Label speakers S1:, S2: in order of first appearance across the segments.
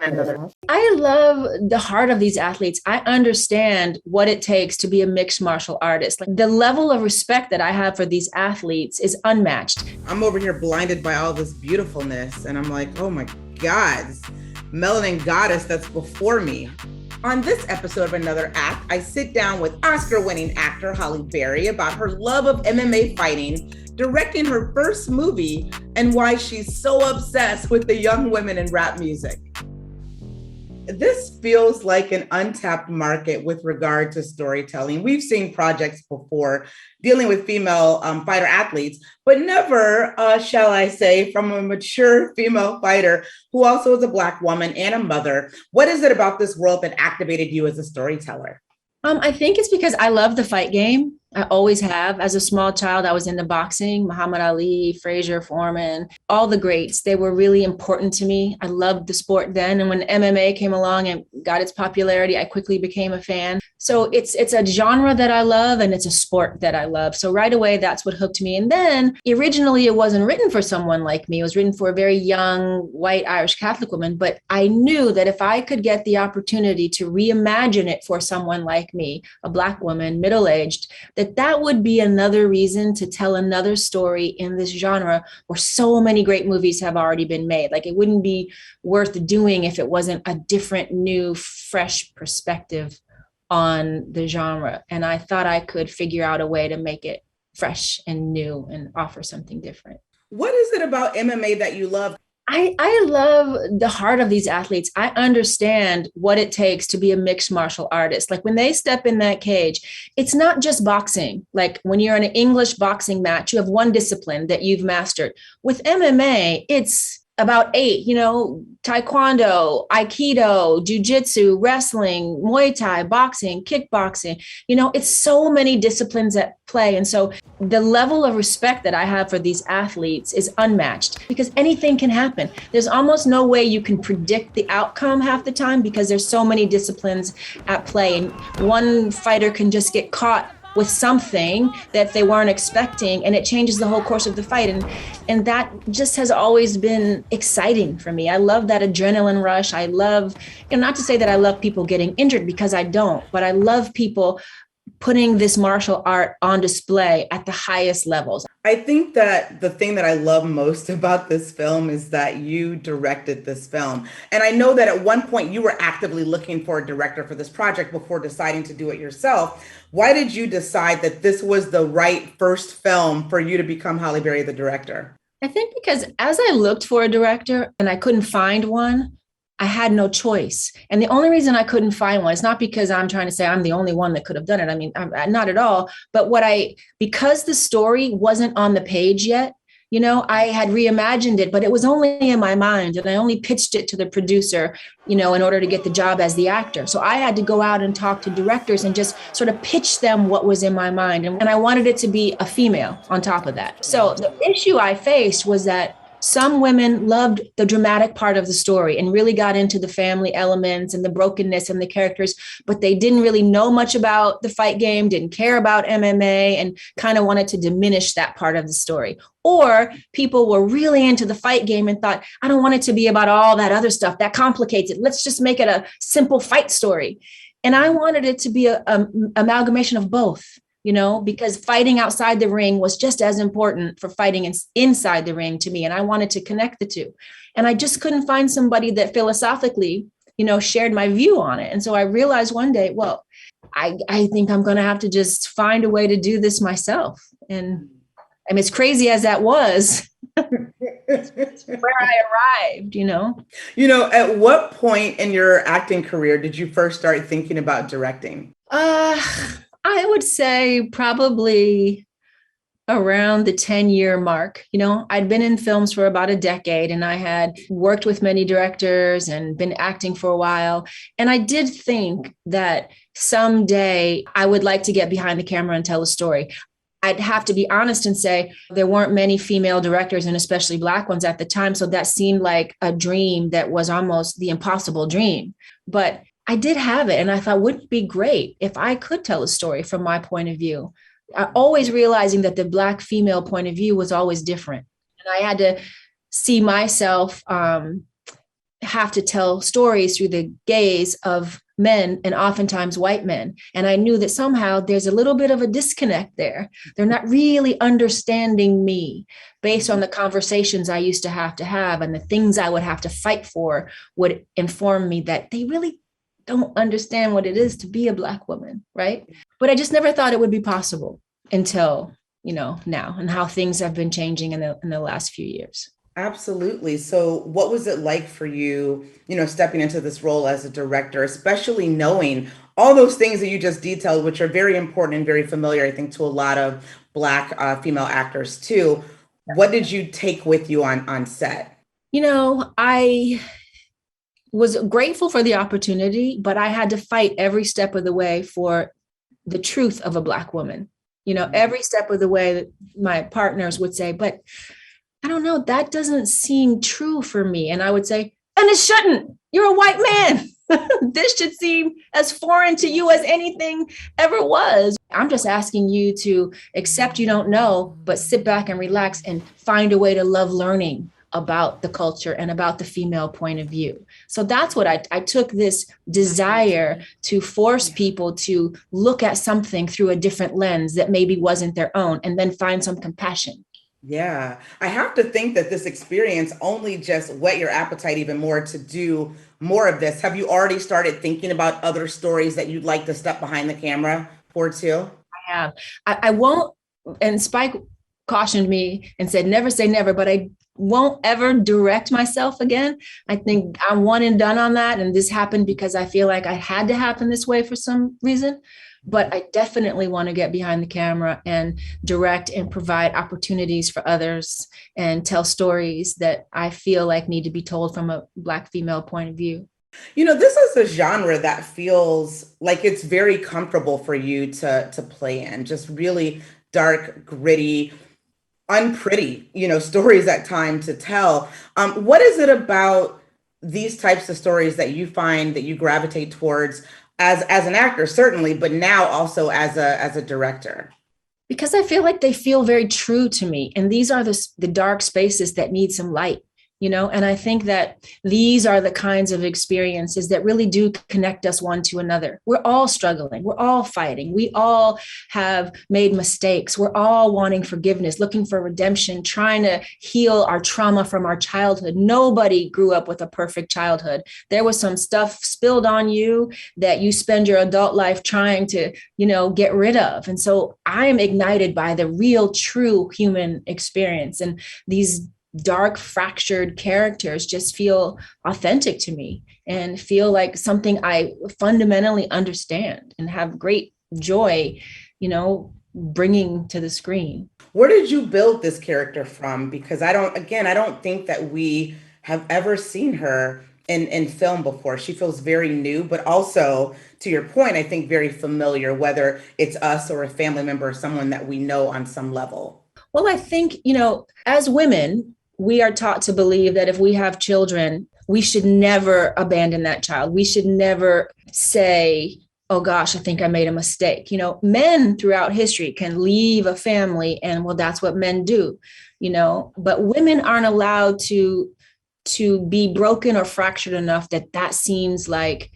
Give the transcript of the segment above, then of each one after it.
S1: I love the heart of these athletes. I understand what it takes to be a mixed martial artist. Like the level of respect that I have for these athletes is unmatched.
S2: I'm over here blinded by all this beautifulness, and I'm like, oh my God, this melanin goddess that's before me. On this episode of Another Act, I sit down with Oscar-winning actor Halle Berry about her love of MMA fighting, directing her first movie, and why she's so obsessed with the young women in rap music. This feels like an untapped market with regard to storytelling. We've seen projects before dealing with female fighter athletes, but never, shall I say, from a mature female fighter who also is a Black woman and a mother. What is it about this world that activated you as a storyteller?
S1: I think it's because I love the fight game. I always have. As a small child, I was into boxing, Muhammad Ali, Frazier, Foreman, all the greats. They were really important to me. I loved the sport then. And when MMA came along and got its popularity, I quickly became a fan. So it's a genre that I love and it's a sport that I love. So right away, that's what hooked me. And then originally it wasn't written for someone like me. It was written for a very young white Irish Catholic woman. But I knew that if I could get the opportunity to reimagine it for someone like me, a Black woman, middle-aged, that would be another reason to tell another story in this genre where so many great movies have already been made. Like it wouldn't be worth doing if it wasn't a different, new, fresh perspective on the genre. And I thought I could figure out a way to make it fresh and new and offer something different.
S2: What is it about MMA that you love?
S1: I love the heart of these athletes. I understand what it takes to be a mixed martial artist. Like when they step in that cage, it's not just boxing. Like when you're in an English boxing match, you have one discipline that you've mastered. With MMA, it's about 8, taekwondo, aikido, jujitsu, wrestling, Muay Thai, boxing, kickboxing, it's so many disciplines at play. And so the level of respect that I have for these athletes is unmatched because anything can happen. There's almost no way you can predict the outcome half the time because there's so many disciplines at play. And one fighter can just get caught with something that they weren't expecting, and it changes the whole course of the fight. And that just has always been exciting for me. I love that adrenaline rush. I love, not to say that I love people getting injured because I don't, but I love people putting this martial art on display at the highest levels.
S2: I think that the thing that I love most about this film is that you directed this film. And I know that at one point you were actively looking for a director for this project before deciding to do it yourself. Why did you decide that this was the right first film for you to become Halle Berry, the director?
S1: I think because as I looked for a director and I couldn't find one, I had no choice. And the only reason I couldn't find one is not because I'm trying to say I'm the only one that could have done it. I mean, I'm not at all. But because the story wasn't on the page yet, I had reimagined it, but it was only in my mind. And I only pitched it to the producer, in order to get the job as the actor. So I had to go out and talk to directors and just sort of pitch them what was in my mind. And I wanted it to be a female on top of that. So the issue I faced was that some women loved the dramatic part of the story and really got into the family elements and the brokenness and the characters, but they didn't really know much about the fight game, didn't care about MMA, and kind of wanted to diminish that part of the story. Or people were really into the fight game and thought, I don't want it to be about all that other stuff that complicates it. Let's just make it a simple fight story. And I wanted it to be an amalgamation of both. Because fighting outside the ring was just as important for fighting inside the ring to me. And I wanted to connect the two. And I just couldn't find somebody that philosophically, shared my view on it. And so I realized one day, well, I think I'm going to have to just find a way to do this myself. And I mean, as crazy as that was, it's where I arrived,
S2: At what point in your acting career did you first start thinking about directing?
S1: I would say probably around the 10-year mark. I'd been in films for about a decade and I had worked with many directors and been acting for a while. And I did think that someday I would like to get behind the camera and tell a story. I'd have to be honest and say there weren't many female directors and especially Black ones at the time. So that seemed like a dream that was almost the impossible dream. But I did have it. And I thought, wouldn't it be great if I could tell a story from my point of view? Always realizing that the Black female point of view was always different. And I had to see myself have to tell stories through the gaze of men and oftentimes white men. And I knew that somehow there's a little bit of a disconnect there. They're not really understanding me based on the conversations I used to have and the things I would have to fight for would inform me that they really don't understand what it is to be a Black woman, right? But I just never thought it would be possible until, now, and how things have been changing in the last few years.
S2: Absolutely. So what was it like for you, stepping into this role as a director, especially knowing all those things that you just detailed, which are very important and very familiar, I think, to a lot of Black female actors too. What did you take with you on set?
S1: I was grateful for the opportunity, but I had to fight every step of the way for the truth of a Black woman. Every step of the way that my partners would say, but I don't know, that doesn't seem true for me. And I would say, and it shouldn't. You're a white man. This should seem as foreign to you as anything ever was. I'm just asking you to accept you don't know, but sit back and relax and find a way to love learning about the culture and about the female point of view. So that's what I took this desire to force people to look at something through a different lens that maybe wasn't their own, and then find some compassion.
S2: Yeah, I have to think that this experience only just whet your appetite even more to do more of this. Have you already started thinking about other stories that you'd like to step behind the camera for too?
S1: I have. I won't, and Spike cautioned me and said, never say never, but I won't ever direct myself again. I think I'm one and done on that. And this happened because I feel like I had to happen this way for some reason. But I definitely want to get behind the camera and direct and provide opportunities for others and tell stories that I feel like need to be told from a Black female point of view.
S2: This is a genre that feels like it's very comfortable for you to play in, just really dark, gritty, unpretty, stories at times to tell. What is it about these types of stories that you find that you gravitate towards as an actor, certainly, but now also as a director?
S1: Because I feel like they feel very true to me. And these are the dark spaces that need some light. And I think that these are the kinds of experiences that really do connect us one to another. We're all struggling. We're all fighting. We all have made mistakes. We're all wanting forgiveness, looking for redemption, trying to heal our trauma from our childhood. Nobody grew up with a perfect childhood. There was some stuff spilled on you that you spend your adult life trying to, get rid of. And so I am ignited by the real, true human experience. And these dark, fractured characters just feel authentic to me and feel like something I fundamentally understand and have great joy, bringing to the screen.
S2: Where did you build this character from? Because I don't think that we have ever seen her in film before. She feels very new, but also, to your point, I think very familiar, whether it's us or a family member or someone that we know on some level.
S1: Well, I think, as women, we are taught to believe that if we have children, we should never abandon that child. We should never say, oh gosh, I think I made a mistake. Men throughout history can leave a family and, well, that's what men do, but women aren't allowed to be broken or fractured enough that seems like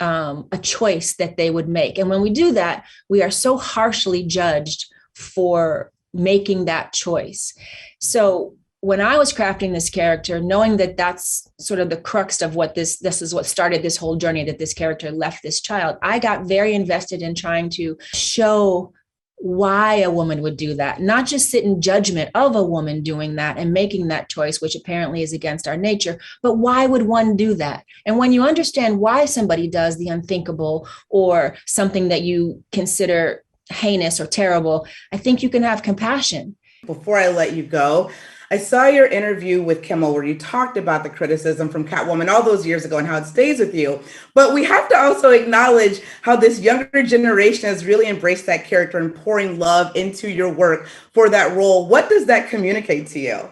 S1: a choice that they would make. And when we do that, we are so harshly judged for making that choice. So when I was crafting this character, knowing that that's sort of the crux of what this is what started this whole journey, that this character left this child, I got very invested in trying to show why a woman would do that, not just sit in judgment of a woman doing that and making that choice, which apparently is against our nature, but why would one do that? And when you understand why somebody does the unthinkable or something that you consider heinous or terrible, I think you can have compassion.
S2: Before I let you go, I saw your interview with Kimmel where you talked about the criticism from Catwoman all those years ago and how it stays with you. But we have to also acknowledge how this younger generation has really embraced that character and pouring love into your work for that role. What does that communicate to you?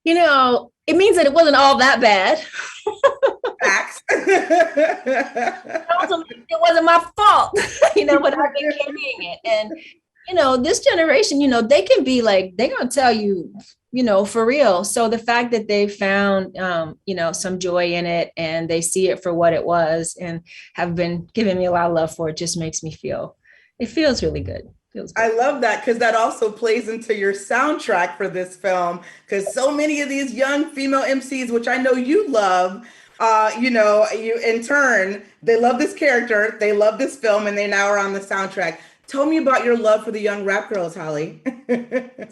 S1: It means that it wasn't all that bad.
S2: Facts.
S1: It wasn't my fault, but I've been carrying it. And this generation, they can be like, they're going to tell you for real. So the fact that they found, some joy in it and they see it for what it was and have been giving me a lot of love for it just makes me it feels really good. Feels good.
S2: I love that because that also plays into your soundtrack for this film. Because so many of these young female MCs, which I know you love, you in turn, they love this character, they love this film, and they now are on the soundtrack. Tell me about your love for the young rap girls, Halle.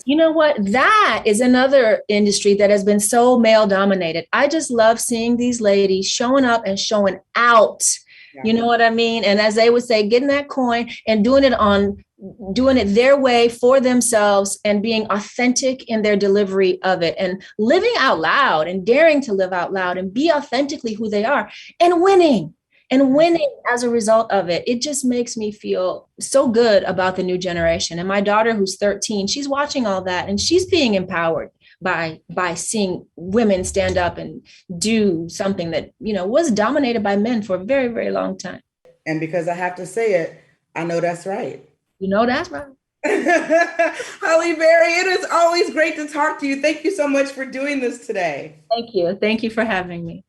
S1: You know what? That is another industry that has been so male dominated. I just love seeing these ladies showing up and showing out. Yeah. You know what I mean? And as they would say, getting that coin and doing it their way for themselves and being authentic in their delivery of it and living out loud and daring to live out loud and be authentically who they are and winning as a result of it. It just makes me feel so good about the new generation. And my daughter, who's 13, she's watching all that and she's being empowered by seeing women stand up and do something that, was dominated by men for a very, very long time.
S2: And because I have to say it, I know that's right.
S1: You know that's right.
S2: Halle Berry, it is always great to talk to you. Thank you so much for doing this today.
S1: Thank you. Thank you for having me.